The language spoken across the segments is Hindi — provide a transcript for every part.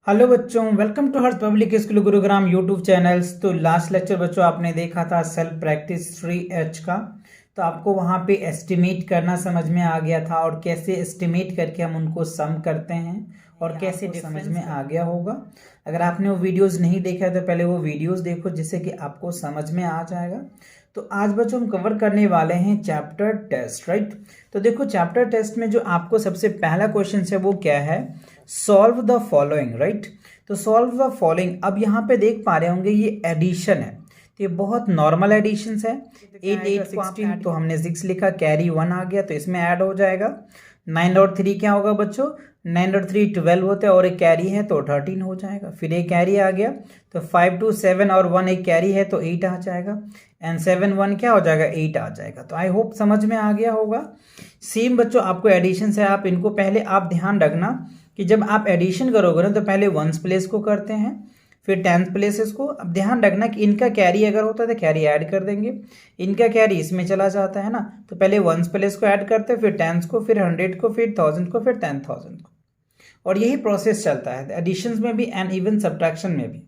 हेलो बच्चों, welcome to Harsh public school Gurugram YouTube channels. तो लास्ट लेक्चर बच्चों आपने देखा था सेल्फ प्रैक्टिस 3H का। तो आपको वहाँ पे एस्टिमेट करना समझ में आ गया था और कैसे एस्टिमेट करके हम उनको सम करते हैं और कैसे समझ में आ गया होगा। अगर आपने वो वीडियोस नहीं देखा है तो पहले वो वीडियोस देखो जिससे कि आपको समझ में आ जाएगा। तो आज बच्चों हम कवर करने वाले हैं चैप्टर टेस्ट, राइट। तो देखो चैप्टर टेस्ट में जो आपको सबसे पहला क्वेश्चन है वो क्या है, सॉल्व द फॉलोइंग, राइट। तो सॉल्व द फॉलोइंग, अब यहाँ पे देख पा रहे होंगे ये एडिशन है, तो ये बहुत नॉर्मल एडिशन है। 8 8 16 तो हमने 6 लिखा, कैरी 1 आ गया तो इसमें ऐड हो जाएगा। 9 और 3 क्या होगा बच्चों, 9 और 3 12 होते हैं और एक कैरी है तो 13 हो जाएगा। फिर एक कैरी आ गया तो 5 2 7 और 1 एक कैरी है तो 8 आ जाएगा। एंड 7 1 क्या हो जाएगा, 8 आ जाएगा। तो आई होप समझ में आ गया होगा। सेम बच्चों आपको एडिशन से आप इनको पहले आप ध्यान रखना कि जब आप एडिशन करोगे ना तो पहले वंस प्लेस को करते हैं फिर टेंथ प्लेसेस को। अब ध्यान रखना कि इनका कैरी अगर होता है तो कैरी ऐड कर देंगे, इनका कैरी इसमें चला जाता है ना, तो पहले वंस प्लेस को ऐड करते हैं फिर टेंथ को फिर 100 को फिर 1000 को फिर 10,000 को। और यही प्रोसेस चलता है एडिशंस में भी एंड इवन सब्ट्रैक्शन में भी,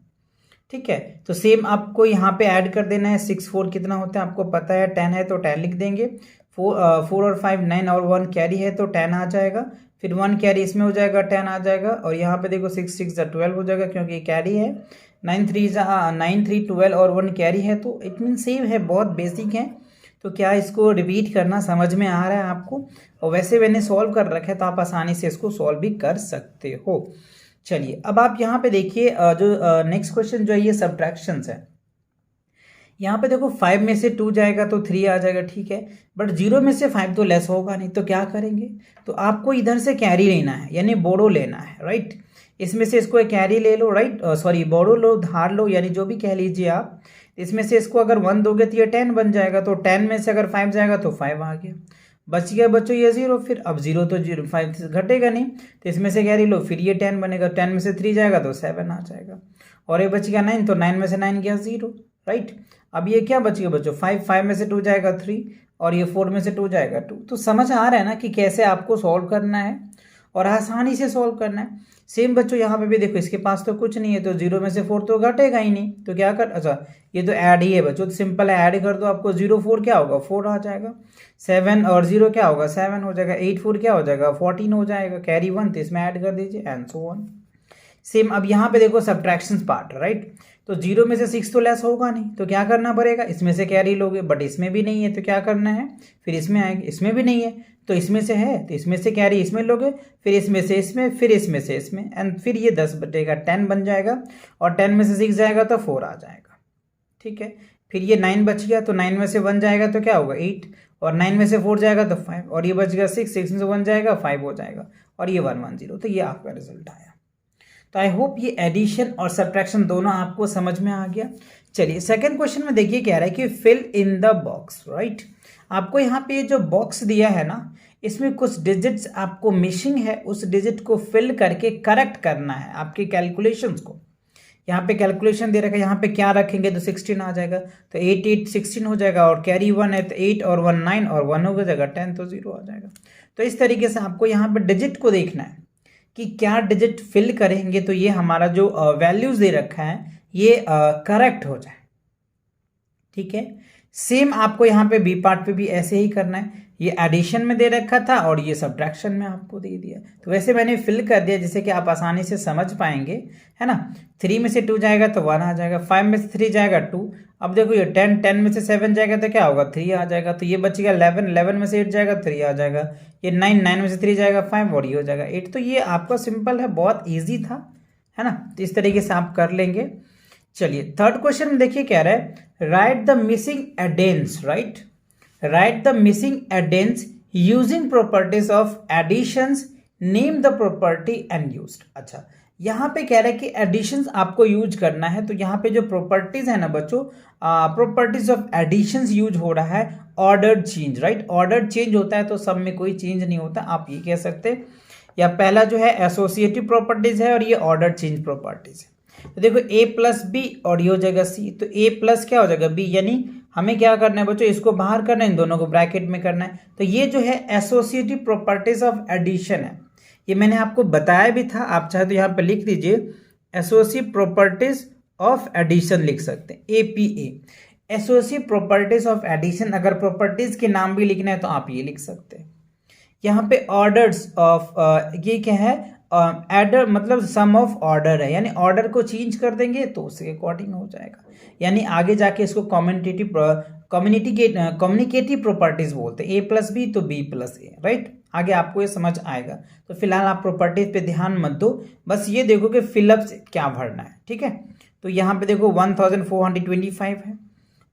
ठीक है। तो सेम आपको यहाँ पे ऐड कर देना है। 6 4 कितना होता है आपको पता है, 10 है तो 10 लिख देंगे। 4 और 5 9 और 1 कैरी है तो 10 आ जाएगा। फिर 1 कैरी इसमें हो जाएगा 10 आ जाएगा। और यहाँ पे देखो 6 6 12 हो जाएगा क्योंकि कैरी है। 9 3 12 और 1 कैरी है तो इट मीन सेम है, बहुत बेसिक है। तो क्या इसको रिपीट करना समझ में आ रहा है आपको, और वैसे मैंने सॉल्व कर रखा है तो आप आसानी से इसको सॉल्व भी कर सकते हो। चलिए अब आप यहाँ पे देखिए जो नेक्स्ट क्वेश्चन जो है ये सब्ट्रैक्शंस है। यहाँ पे देखो 5 में से 2 जाएगा तो 3 आ जाएगा, ठीक है। बट 0 में से 5 तो लेस होगा नहीं, तो क्या करेंगे, तो आपको इधर से कैरी लेना है यानी बोरो लेना है, राइट। इसमें से इसको एक कैरी ले लो, राइट, सॉरी बोरो लो, धार लो, यानी जो भी कह लीजिए आप। इसमें से इसको अगर 1 दोगे तो ये 10 बन जाएगा, तो 10 में से अगर 5 जाएगा तो 5 आ गया। बच गया बच्चों ये 0। फिर अब 0 तो 0 5 घटेगा नहीं, तो इसमें से कैरी लो, फिर ये 10 बनेगा। 10 में से 3 जाएगा तो 7 आ जाएगा। और ये बच गया 9, तो 9 में से 9 गया 0, राइट। अब ये क्या बच गया बच्चों, 5 में से 2 जाएगा 3 और ये 4 में से 2 जाएगा 2। तो समझ आ रहा है ना कि कैसे आपको सॉल्व करना है और आसानी से सॉल्व करना है। सेम बच्चों यहाँ पे भी देखो, इसके पास तो कुछ नहीं है तो 0 में से 4 तो घटेगा ही नहीं, तो क्या कर, अच्छा ये तो ऐड ही है बच्चों, तो सिंपल है, ऐड कर दो, आपको 0 4 क्या होगा 4 आ जाएगा। 7 और 0 क्या होगा 7 हो जाएगा। 8 4 क्या हो जाएगा 14 हो जाएगा। कैरी 1 तो इसमें ऐड कर दीजिए एंड सो ऑन। सेम अब यहाँ पे देखो सब्ट्रैक्शंस पार्ट, राइट। तो 0 में से 6 तो लेस होगा नहीं, तो क्या करना पड़ेगा, इसमें से कैरी लोगे, बट इसमें भी नहीं है तो क्या करना है, फिर इसमें आएंगे, इसमें भी नहीं है तो इसमें से है तो इसमें से कैरी इसमें लोगे, फिर इसमें से इसमें, फिर इसमें से इसमें, एंड फिर ये 10 बचेगा, 10 बन जाएगा। और 10 में से 6 जाएगा तो 4 आ जाएगा, ठीक है। फिर ये 9 बच गया तो 9 में से 1 जाएगा तो क्या होगा 8, और 9 में से 4 जाएगा तो 5, और ये बच गया 6 6 में से 1 जाएगा 5 हो जाएगा, और ये 1 1 0। तो ये आपका रिजल्ट आया। तो आई होप ये एडिशन और सब्ट्रैक्शन दोनों आपको समझ में आ गया। चलिए सेकंड क्वेश्चन में देखिए क्या रहा है कि fill in the box, right. आपको यहाँ पे जो बॉक्स दिया है ना, इसमें कुछ डिजिट्स आपको मिसिंग है, उस डिजिट को फिल करके करेक्ट करना है आपके कैलकुलेशंस को। यहाँ पे कैलकुलेशन दे रखा है, यहाँ पे क्या रखेंगे तो 16 आ जाएगा, तो 8 8 16 हो जाएगा, और कैरी 1 है तो 8 और 1 9 और 1 हो जाएगा 10 तो 0 आ जाएगा। तो इस तरीके से आपको यहाँ पे डिजिट को देखना है कि क्या डिजिट फिल करेंगे तो ये हमारा जो वैल्यूज दे रखा है ये करेक्ट हो जाए, ठीक है। सेम आपको यहाँ पे बी पार्ट पे भी ऐसे ही करना है। ये एडिशन में दे रखा था और ये सब्ट्रैक्शन में आपको दे दिया, तो वैसे मैंने फिल कर दिया जिससे कि आप आसानी से समझ पाएंगे, है ना। 3 में से 2 जाएगा तो 1 आ जाएगा, 5 में से 3 जाएगा 2। अब देखो ये 10 में से 7 जाएगा तो क्या होगा 3 आ जाएगा, तो ये बचेगा 11 में से 8 जाएगा 3 आ जाएगा। ये 9 में से 3 जाएगा 5 और ये हो जाएगा 8। तो ये आपका सिंपल है, बहुत ईजी था, है ना। तो इस तरीके से आप कर लेंगे। चलिए थर्ड क्वेश्चन में देखिए क्या रहा है, write the missing addends, right. Write the missing addends using properties of additions, name the property and used. अच्छा यहाँ पे कह रहा है कि एडिशंस आपको यूज करना है, तो यहाँ पे जो प्रॉपर्टीज है ना बच्चों, प्रॉपर्टीज ऑफ एडिशंस यूज हो रहा है ordered change, right. Ordered change होता है तो सब में कोई चेंज नहीं होता, आप ये कह सकते हैं। या पहला जो है एसोसिएटिव प्रॉपर्टीज है और ये ऑर्डर्ड चेंज प्रॉपर्टीज है। तो देखो a प्लस बी और ये हो जाएगा c, तो a प्लस क्या हो जाएगा b, यानी हमें क्या करना है बच्चों, इसको बाहर करना है, इन दोनों को ब्रैकेट में करना है। तो ये जो है एसोसिएटिव प्रॉपर्टीज ऑफ एडिशन है, ये मैंने आपको बताया भी था, आप चाहे तो यहाँ पे लिख दीजिए एसोसिएट प्रॉपर्टीज ऑफ एडिशन लिख सकते हैं, APA, associate properties of addition. अगर प्रॉपर्टीज के नाम भी लिखना है तो आप ये लिख सकते हैं। यहाँ पे ऑर्डर्स ऑफ, ये क्या है, एडर मतलब सम ऑफ ऑर्डर है, यानी ऑर्डर को चेंज कर देंगे तो उसके अकॉर्डिंग हो जाएगा, यानी आगे जाके इसको कम्युनिकेटिव प्रॉपर्टीज बोलते हैं, ए प्लस बी तो बी प्लस ए, राइट। आगे आपको ये समझ आएगा। तो फिलहाल आप प्रॉपर्टीज पे ध्यान मत दो, बस ये देखो कि फिलअप्स क्या भरना है, ठीक है। तो यहाँ पे देखो 1425 है,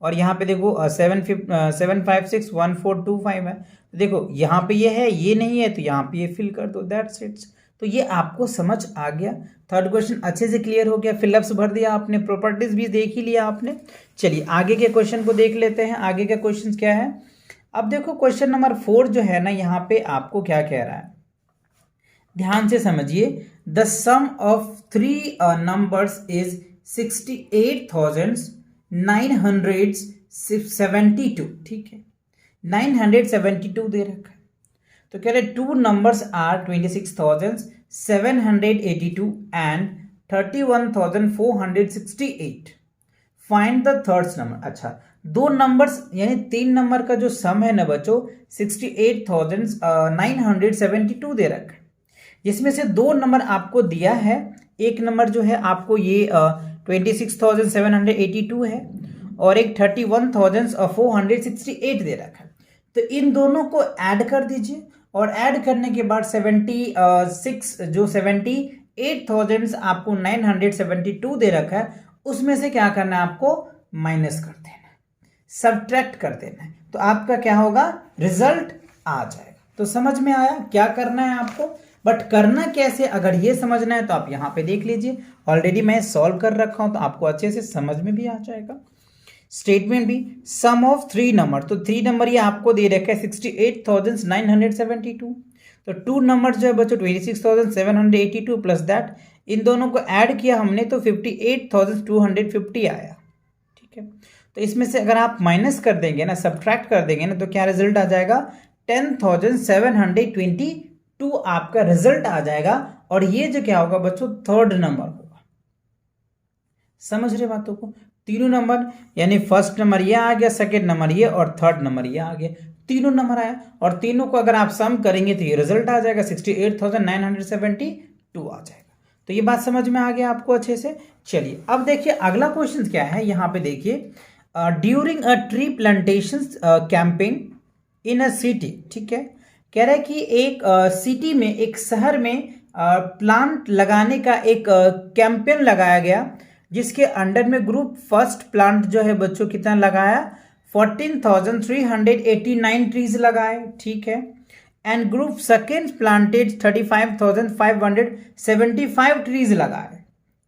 और यहाँ पे देखो 7561425 है। तो देखो यहाँ पे ये है, ये नहीं है, तो यहाँ पे ये फिल कर दो, दैट्स इट। तो ये आपको समझ आ गया। थर्ड क्वेश्चन अच्छे से क्लियर हो गया, फिलअप्स भर दिया आपने, प्रॉपर्टीज भी देख ही लिया आपने। चलिए आगे के क्वेश्चन को देख लेते हैं। आगे का क्वेश्चन क्या है, अब देखो क्वेश्चन नंबर 4 जो है ना, यहाँ पे आपको क्या कह रहा है, ध्यान से समझिए। The sum of 3 numbers is 68,972, ठीक है, 972 दे रखा है। तो कह रहे 2 numbers are 26,782 and 31,468, find the third number. अच्छा, 2 नंबर्स यानी 3 नंबर का जो सम है ना बच्चों 68,972 दे रखा है, जिसमें से 2 नंबर आपको दिया है। एक नंबर जो है आपको ये 26,782 है, और एक 31,468 दे रखा है। तो इन दोनों को ऐड कर दीजिए, और ऐड करने के बाद 78,000 आपको 972 दे रखा है, उसमें से क्या करना है, आपको माइनस कर देना है, सब्ट्रैक्ट कर देना है। तो आपका क्या होगा, रिजल्ट आ जाएगा। तो समझ में आया क्या करना है आपको, बट करना कैसे अगर ये समझना है तो आप यहाँ पे देख लीजिए, ऑलरेडी मैं सॉल्व कर रखा हूं, तो आपको अच्छे से समझ में भी आ जाएगा। स्टेटमेंट भी, सम ऑफ 3 नंबर, तो 3 नंबर ये आपको दे रखा है 68,972। तो 2 नंबर जो है बच्चों 26,782 प्लस दैट, इन दोनों को ऐड किया हमने तो 58,250 आया, ठीक है। तो इसमें से अगर आप माइनस कर देंगे ना, सब्ट्रैक्ट कर देंगे ना, तो क्या रिजल्ट आ जाएगा, 10,722 आपका रिजल्ट आ जाएगा। और ये जो क्या होगा बच्चों, थर्ड नंबर होगा। समझ रहे बातों को, तीनों नंबर यानी फर्स्ट नंबर ये आ गया, सेकेंड नंबर ये, और थर्ड नंबर ये आ गया, तीनों नंबर आया, और तीनों को अगर आप सम करेंगे तो ये रिजल्ट आ जाएगा 68,972 आ जाएगा। तो ये बात समझ में आ गया आपको अच्छे से। चलिए अब देखिए अगला क्वेश्चन क्या है, यहाँ पे देखिए, during a tree plantation campaign in a city, ठीक है, कह रहा है कि एक सिटी में, एक शहर में प्लांट लगाने का एक कैंपेन लगाया गया, जिसके अंडर में ग्रुप फर्स्ट प्लांट जो है बच्चों कितना लगाया, 14,389 ट्रीज लगाए, ठीक है, and group second planted 35,575 trees लगाए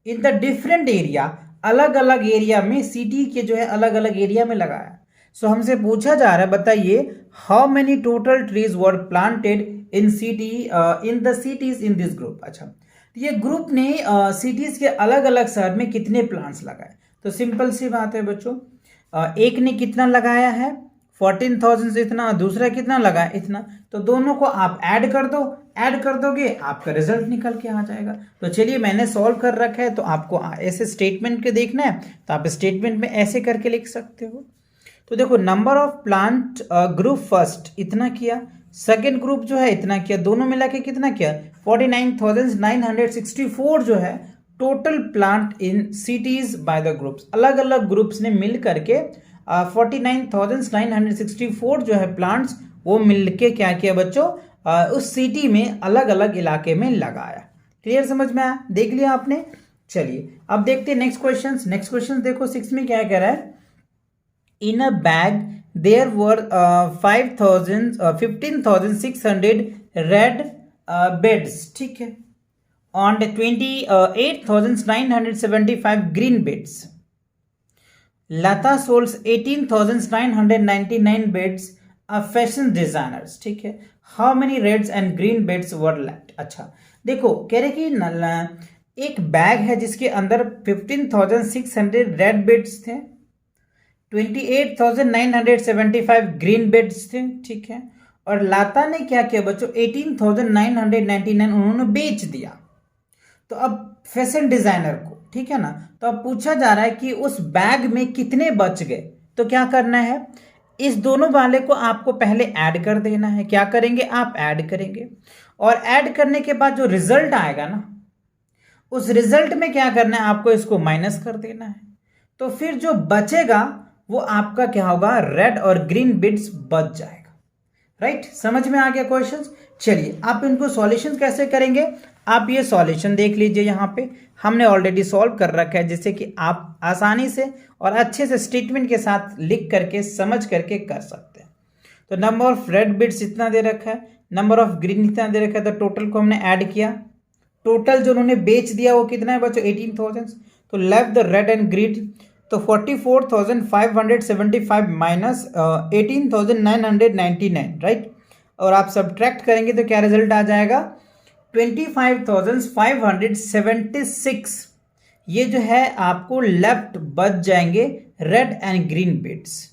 इन द डिफरेंट एरिया, अलग अलग एरिया में, सिटी के जो है अलग अलग एरिया में लगाया। सो हमसे पूछा जा रहा है, बताइए how many total trees were planted in city in the cities in this group. अच्छा, ये ग्रुप ने सिटीज के अलग अलग शहर में कितने प्लांट्स लगाए। तो सिंपल सी बात है बच्चों, एक ने कितना लगाया है 14,000 से इतना, दूसरा कितना लगाया इतना, तो दोनों को आप ऐड कर दो, ऐड कर दोगे आपका रिजल्ट निकल के आ जाएगा। तो चलिए मैंने सॉल्व कर रखा है, तो आपको ऐसे स्टेटमेंट के देखना है तो आप स्टेटमेंट में ऐसे करके लिख सकते हो। तो देखो number of plant group first इतना किया, सेकेंड ग्रुप जो है इतना किया, दोनों मिला के कितना किया 49,964 जो है total plant in cities by the groups, अलग अलग ग्रुप्स ने मिल करके 49,964 जो है प्लांट्स वो मिलके क्या किया बच्चों, उस सिटी में अलग अलग इलाके में लगाया। क्लियर समझ में आया, देख लिया आपने। चलिए अब देखते हैं नेक्स्ट क्वेश्चन। नेक्स्ट क्वेश्चन देखो 6 में क्या कह रहा है, in a bag there were 15,600 red beads, ठीक है, on 28,975 green beds. Lata sold 18,999 beds of fashion designers, ठीक है, how many reds and green beds were left। अच्छा देखो कह रहे कि एक बैग है जिसके अंदर 15,600 रेड बेड्स थे, 28,975 ग्रीन बेड्स थे, ठीक है, और लाता ने क्या किया बच्चों 18,999 उन्होंने बेच दिया। तो अब फैशन डिजाइनर को, ठीक है ना। तो अब पूछा जा रहा है कि उस बैग में कितने बच गए, तो क्या करना है, इस दोनों वाले को आपको पहले ऐड कर देना है। क्या करेंगे, आप ऐड करेंगे, और ऐड करने के बाद जो रिजल्ट आएगा ना, उस रिजल्ट में क्या करना है, आपको इसको माइनस कर देना है। तो फिर जो बचेगा वो आपका क्या होगा, रेड और ग्रीन बिट्स बच जाएगा। राइट, समझ में आ गया क्वेश्चन। चलिए आप इनको सॉल्यूशन कैसे करेंगे, आप ये सॉल्यूशन देख लीजिए, यहाँ पे हमने ऑलरेडी सॉल्व कर रखा है, जिससे कि आप आसानी से और अच्छे से स्टेटमेंट के साथ लिख करके समझ करके कर सकते हैं। तो नंबर ऑफ रेड बिट्स इतना दे रखा है, नंबर ऑफ ग्रीन इतना दे रखा है, तो टोटल को हमने ऐड किया। टोटल जो उन्होंने बेच दिया वो कितना है बच्चों, 18,000। तो left the red and green, तो 44,575 माइनस 18,999, राइट। और आप सब्ट्रैक्ट करेंगे तो क्या रिजल्ट आ जाएगा, 25,576। ये जो है आपको लेफ्ट बच जाएंगे red and green bits.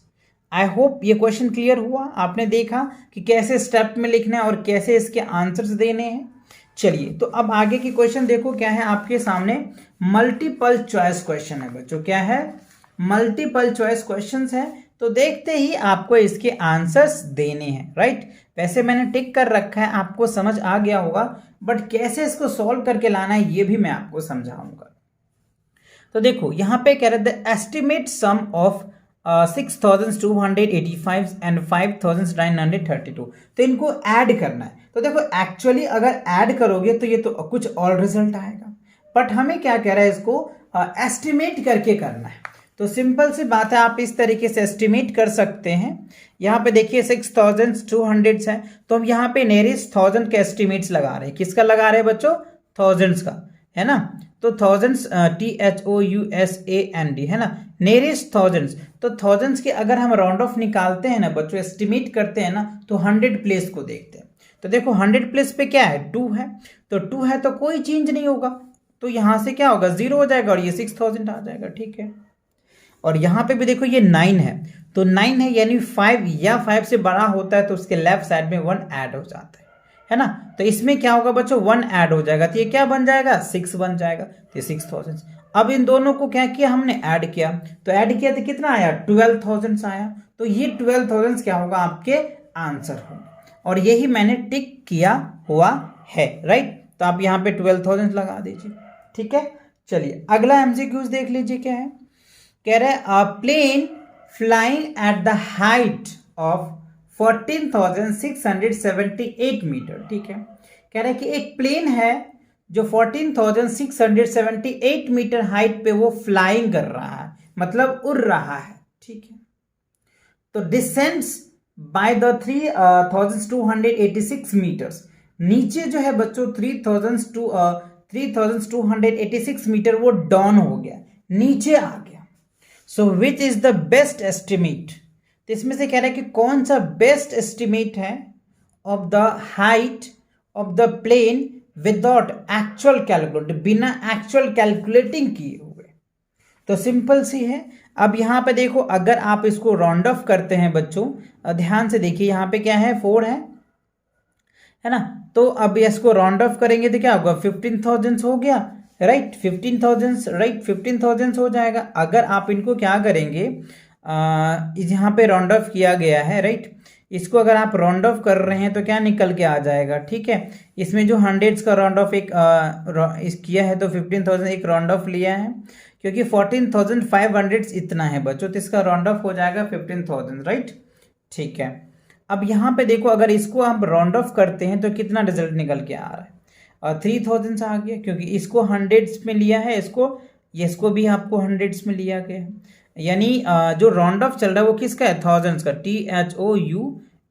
I hope ये क्वेश्चन क्लियर हुआ, आपने देखा कि कैसे स्टेप में लिखना है और कैसे इसके आंसर्स देने हैं। चलिए तो अब आगे की क्वेश्चन देखो क्या है आपके सामने, मल्टीपल चॉइस क्वेश्चन है बच्चों। क्या है, मल्टीपल चॉइस क्वेश्चंस है। तो देखते ही आपको इसके आंसर्स देने हैं, राइट। वैसे मैंने टिक कर रखा है, आपको समझ आ गया होगा, बट कैसे इसको सॉल्व करके लाना है ये भी मैं आपको समझाऊंगा। तो देखो यहाँ पे कह रहे थे एस्टिमेट सम ऑफ 6,285 एंड 5,932। तो इनको ऐड करना है। तो देखो एक्चुअली अगर ऐड करोगे तो ये तो कुछ और रिजल्ट आएगा, बट हमें क्या कह रहा है, इसको एस्टिमेट करके करना है। तो सिंपल सी बात है, आप इस तरीके से एस्टिमेट कर सकते हैं। यहाँ पे देखिए 6,200 है, तो हम यहाँ पे नियरेस्ट 1000 के एस्टिमेट्स लगा रहे हैं। किसका लगा रहे हैं बच्चों, थाउजेंड्स का, है ना। तो थाउजेंड्स THOUSAND है ना, नियरेस्ट थाउजेंड्स। तो थाउजेंड्स के अगर हम राउंड ऑफ निकालते हैं ना बच्चों, एस्टिमेट करते हैं ना, तो 100 प्लेस को देखते हैं। तो देखो 100 प्लेस पे क्या है, 2 है, तो 2 है तो कोई चेंज नहीं होगा, तो यहाँ से क्या होगा, 0 हो जाएगा और ये 6,000 आ जाएगा, ठीक है। और यहाँ पे भी देखो ये 9 है, तो 9 है यानी 5 या 5 से बड़ा होता है तो उसके लेफ्ट साइड में 1 ऐड हो जाता है ना। तो इसमें क्या होगा बच्चों, 1 ऐड हो जाएगा, तो ये क्या बन जाएगा, 6 बन जाएगा, तो 6,000। अब इन दोनों को क्या किया हमने, ऐड किया। तो ऐड किया तो कितना आया, 12,000 आया। तो ये 12,000 क्या होगा, आपके आंसर होंगे, और यही मैंने टिक किया हुआ है, राइट। तो आप यहाँ पे 12,000 लगा दीजिए, ठीक है। चलिए अगला एमसीक्यूज देख लीजिए क्या है। कह रहे हैं plane flying at the height of 14,678 metre, ठीक है। कह रहे हैं कि एक प्लेन है जो 14,678 मीटर हाइट पे वो फ्लाइंग कर रहा है, मतलब उड़ रहा है, ठीक है। तो डिसेंड्स बाय द 3,286 मीटर्स, नीचे जो है बच्चों 3,286 मीटर वो डाउन हो गया, नीचे आ गया। So which is the best estimate, तो इसमें से कह रहा है कि कौन सा बेस्ट एस्टिमेट है of the height of the plane without actual calculate, बिना एक्चुअल कैलकुलेटिंग किए हुए। तो सिंपल सी है। अब यहाँ पे देखो अगर आप इसको राउंड ऑफ करते हैं बच्चों, ध्यान से देखिए यहाँ पे क्या है, 4 है ना। तो अब इसको राउंड ऑफ करेंगे तो क्या होगा, 15,000 हो गया, राइट। 15,000, राइट, 15,000 हो जाएगा। अगर आप इनको क्या करेंगे, यहाँ पे राउंड ऑफ किया गया है, राइट। इसको अगर आप राउंड ऑफ कर रहे हैं तो क्या निकल के आ जाएगा, ठीक है। इसमें जो हंड्रेड्स का राउंड ऑफ एक किया है तो 15,000 एक राउंड ऑफ लिया है, क्योंकि 14,500 इतना है बच्चों, तो इसका राउंड ऑफ हो जाएगा 15,000, राइट, ठीक है। अब यहाँ पे देखो अगर इसको आप राउंड ऑफ करते हैं तो कितना रिजल्ट निकल के आ रहा है, 3,000 आ गया, क्योंकि इसको हंड्रेड्स में लिया है, इसको भी आपको हंड्रेड्स में लिया गया है। यानी जो राउंड ऑफ चल रहा है वो किसका है, थाउजेंड्स का,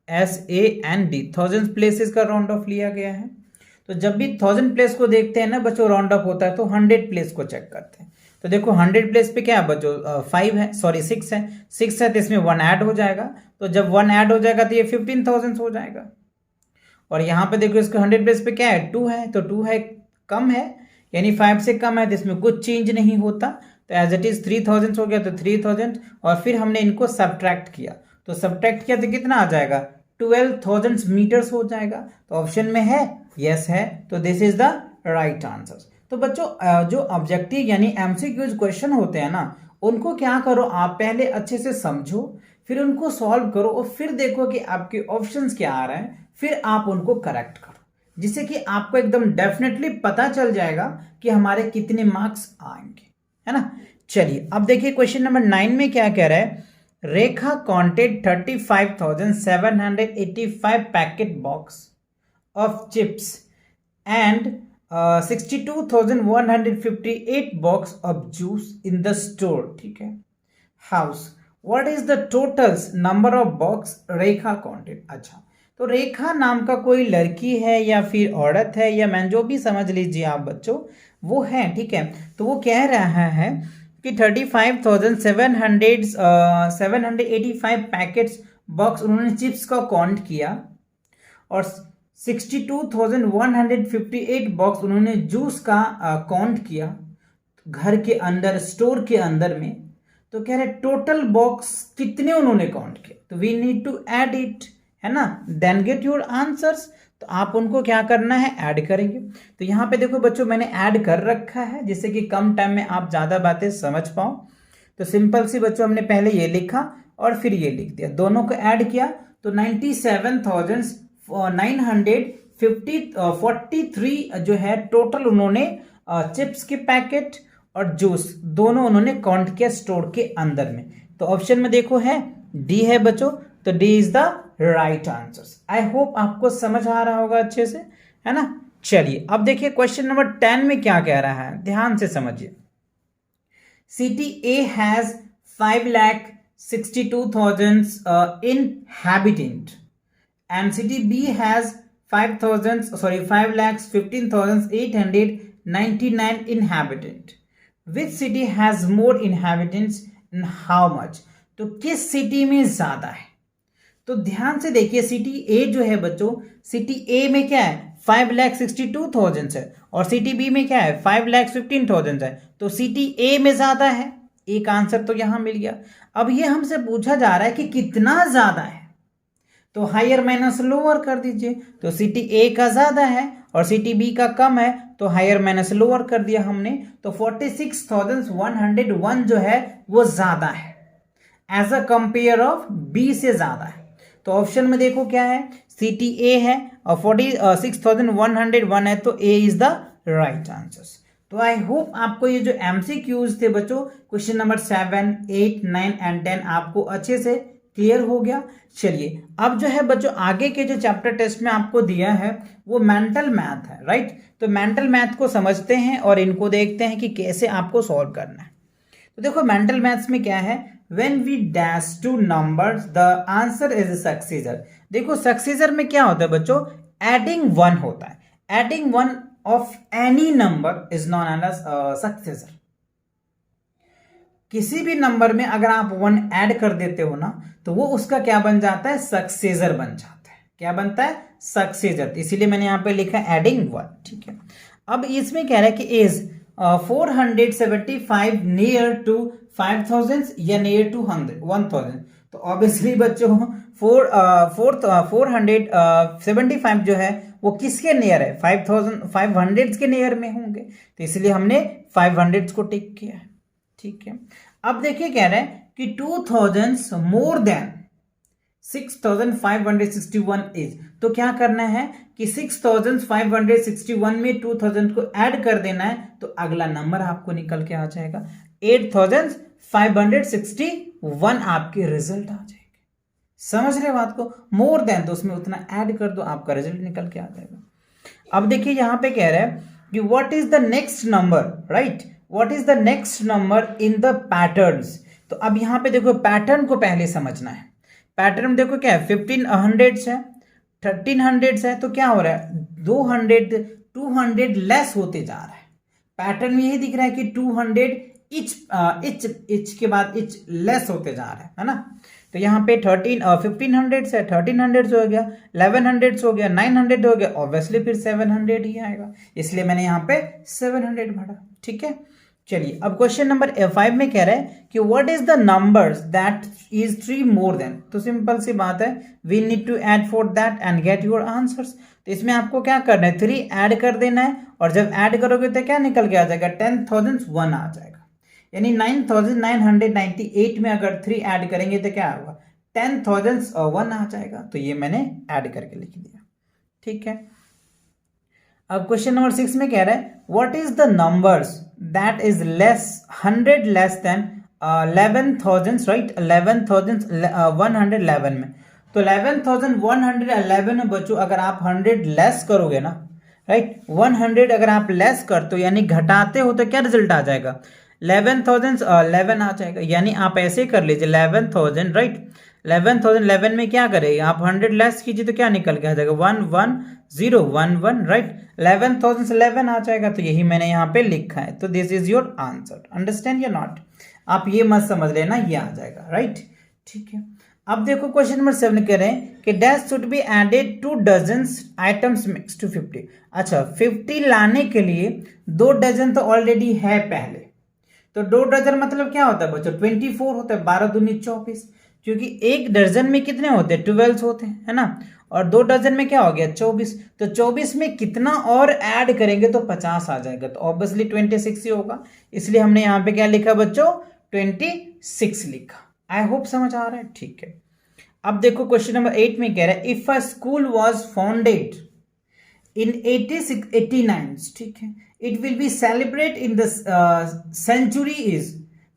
THOUSAND, थाउजेंड प्लेसेस का राउंड ऑफ लिया गया है। तो जब भी 1000 प्लेस को देखते हैं ना बच्चों राउंड ऑफ होता है तो 100 प्लेस को चेक करते हैं। तो देखो 100 प्लेस पे क्या है बच्चों, 5 है, सॉरी 6 है, 6 है तो इसमें 1 ऐड हो जाएगा। तो जब 1 ऐड हो जाएगा तो ये 15,000 हो जाएगा। और यहाँ पे देखो इसको 100 प्लेस पे क्या है, 2 है, तो 2 है, कम है, यानी 5 से कम है, तो इसमें कुछ चेंज नहीं होता। तो एज इट इज 3,000 हो गया, तो 3,000, और फिर हमने इनको सब्ट्रैक्ट किया, तो सब्ट्रैक्ट किया तो कितना आ जाएगा, 12,000 मीटर्स हो जाएगा। तो ऑप्शन में है, यस है, तो this is the right answer. तो बच्चों जो ऑब्जेक्टिव यानी एमसीक्यूज क्वेश्चन होते हैं ना, उनको क्या करो आप पहले अच्छे से समझो, फिर उनको सॉल्व करो और फिर देखो कि आपके ऑप्शंस क्या आ रहे हैं, फिर आप उनको करेक्ट करो, जिससे कि आपको एकदम डेफिनेटली पता चल जाएगा कि हमारे कितने मार्क्स आएंगे, है ना। चलिए अब देखिए क्वेश्चन नंबर 9 में क्या कह रहा है। Rekha counted 35,785 packet box of chips and 62,158 box of juice in the store, ठीक है, house. What is the totals number of box Rekha counted. अच्छा, तो रेखा नाम का कोई लड़की है या फिर औरत है या मैन, जो भी समझ लीजिए आप बच्चों, वो है, ठीक है। तो वो कह रहा है कि 35,785 पैकेट्स बॉक्स उन्होंने चिप्स का काउंट किया और 62,158 बॉक्स उन्होंने जूस का काउंट किया घर के अंदर, स्टोर के अंदर में। तो कह रहे टोटल बॉक्स कितने उन्होंने काउंट किया, तो we need to add it, है ना, देन गेट योर आंसर्स। तो आप उनको क्या करना है, ऐड करेंगे। तो यहाँ पे देखो बच्चों मैंने ऐड कर रखा है, जिससे कि कम टाइम में आप ज़्यादा बातें समझ पाओ। तो सिंपल सी बच्चों हमने पहले ये लिखा और फिर ये लिख दिया, दोनों को ऐड किया तो 97,943 जो है टोटल उन्होंने चिप्स के पैकेट और जूस दोनों उन्होंने काउंट किया स्टोर के अंदर में। तो ऑप्शन में देखो है डी है बच्चों, तो D is the right answer. I hope आपको समझ आ रहा होगा अच्छे से, है ना। चलिए अब देखिए क्वेश्चन नंबर 10 में क्या कह रहा है, ध्यान से समझिए। City A has 5,62,000 inhabitant and city B has 5,15,899 inhabitant. Which city has more inhabitants and how much? तो किस सिटी में ज्यादा है। तो ध्यान से देखिए, सिटी ए जो है बच्चों, सिटी ए में क्या है 5,62,000 है और सिटी बी में क्या है 5,15,000 है। तो सिटी ए में ज्यादा है, एक आंसर तो यहां मिल गया। अब ये हमसे पूछा जा रहा है कि कितना ज्यादा है, तो हायर माइनस लोअर कर दीजिए। तो सिटी ए का ज्यादा है और सिटी बी का कम है, तो हायर माइनस लोअर कर दिया हमने। तो 46,101 जो है वो ज्यादा है as a compare of B से ज्यादा है। तो ऑप्शन में देखो क्या है, सिटी ए है और 46,101 है, तो ए इज द राइट आंसर। तो आई होप आपको ये जो एमसीक्यूज थे बच्चों, क्वेश्चन नंबर 7, 8, 9 एंड 10 आपको अच्छे से क्लियर हो गया। चलिए अब जो है बच्चों आगे के जो चैप्टर टेस्ट में आपको दिया है वो मेंटल मैथ है, राइट। तो मेंटल मैथ को समझते हैं और इनको देखते हैं कि कैसे आपको सॉल्व करना है। तो देखो मेंटल मैथ्स में क्या है, when we dash two numbers the answer is a successor। देखो सक्सेसर में क्या होता है बच्चों, एडिंग वन होता है। Adding one of any number is known as successor. किसी भी नंबर में अगर आप वन ऐड कर देते हो ना, तो वो उसका क्या बन जाता है, सक्सेसर बन जाता है। क्या बनता है, सक्सेसर। इसीलिए मैंने यहां पे लिखा एडिंग वन, ठीक है। अब इसमें कह रहा है कि इज 475 नियर टू 5,000 या नियर टू 1,000। तो ऑब्वियसली बच्चों 475 जो है वो किसके नियर है, 500 के नियर में होंगे, तो इसलिए हमने 500 को टिक किया है, ठीक है। अब देखिए कह रहे हैं कि 2,000 मोर देन 6,561 इज। तो क्या करना है कि 6,561 में 2,000 को ऐड कर देना है, तो अगला नंबर आपको निकल के आ जाएगा 8,561 आपके रिजल्ट आ जाएगा। समझ रहे बात को, मोर देन तो उसमें उतना ऐड कर दो, आपका रिजल्ट निकल के आ जाएगा। अब देखिए यहां पे कह रहा है कि what is the next number, right, what is the next number in the patterns. तो अब यहां पे देखो पैटर्न को पहले समझना है। पैटर्न में देखो क्या है, 1500 है, 1300 है, तो क्या हो रहा है 200 लेस होते जा रहा है। पैटर्न में यही दिख रहा है कि 200 इच के बाद इच लेस होते जा रहा है ना। तो यहाँ पे 1500 से 1300 हो गया, 1100 हो गया, 900 हो गया, ऑब्वियसली फिर 700 ही आएगा, इसलिए मैंने यहाँ पे 700 भरा, ठीक है। चलिए अब क्वेश्चन नंबर 5 में कह रहा है कि what is the numbers that is 3 more than. तो सिंपल सी बात है, we need to add for that and get your answers. तो इसमें आपको क्या करना है, 3 ऐड कर देना है, और जब ऐड करोगे तो क्या निकल के आ जाएगा, 10,001 आ जाएगा। यानी 9,998 में अगर 3 ऐड करेंगे तो क्या होगा, 10,001 आ जाएगा। तो ये मैंने ऐड करके लिख दिया, ठीक है। अब क्वेश्चन नंबर 6 में कह रहा है what is the numbers that is less 100 less than 11,000, right, 11,111 में। तो 11,111 में बच्चों अगर आप 100 लेस करोगे ना, राइट, 100 अगर आप लेस करते हो यानी घटाते हो तो क्या रिजल्ट आ जाएगा, 11,011 आ जाएगा। यानी आप ऐसे कर लीजिए 11,000, राइट, 11,011 में क्या करेगा आप 100 लेस कीजिए तो क्या निकल के आ जाएगा 11011, राइट, 11,000 से 11 आ जाएगा। तो यही मैंने यहाँ पे लिखा है। तो this is your answer, understand या नॉट। आप ये मत समझ लेना, ये आ जाएगा, राइट, ठीक है। अब देखो क्वेश्चन नंबर 7 कह रहे हैं कि dash should be added to dozens items mix to 50। अच्छा, 50 लाने के लिए 2 डजन तो ऑलरेडी है पहले। तो 2 डजन मतलब क्या होता है बच्चों, 24 होता है, 12 दूनी 24, क्योंकि एक दर्जन में कितने होते हैं, 12 होते हैं, है ना, और 2 डजन में क्या हो गया 24। तो 24 में कितना और ऐड करेंगे तो 50 आ जाएगा। तो ऑब्वियसली 26 ही होगा, इसलिए हमने यहाँ पे क्या लिखा बच्चों, 26 लिखा। आई होप समझ आ रहा है, ठीक है। अब देखो क्वेश्चन नंबर 8 में कह रहा है if a school was founded in 89, ठीक है, it will be celebrate in the century is.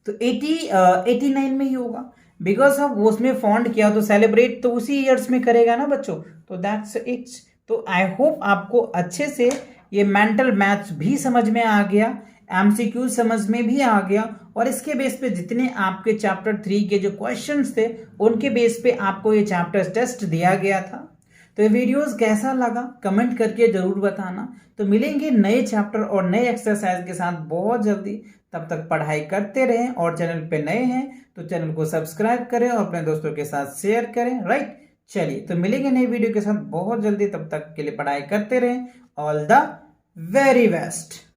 तो 89 में ही होगा, बिकॉज ऑफ उसमें फाउंड किया, तो सेलिब्रेट तो उसी ईयर्स में करेगा ना बच्चों। तो दैट्स इट। तो आई होप आपको अच्छे से ये मेंटल मैथ्स भी समझ में आ गया, एमसीक्यू समझ में भी आ गया, और इसके बेस पे जितने आपके चैप्टर 3 के जो क्वेश्चंस थे उनके बेस पे आपको ये चैप्टर टेस्ट दिया गया था। तो ये वीडियोस कैसा लगा कमेंट करके जरूर बताना। तो मिलेंगे नए चैप्टर और नए एक्सरसाइज के साथ बहुत जल्दी। तब तक पढ़ाई करते रहें, और चैनल पे नए हैं तो चैनल को सब्सक्राइब करें और अपने दोस्तों के साथ शेयर करें, राइट। चलिए तो मिलेंगे नई वीडियो के साथ बहुत जल्दी, तब तक के लिए पढ़ाई करते रहें। All the very best.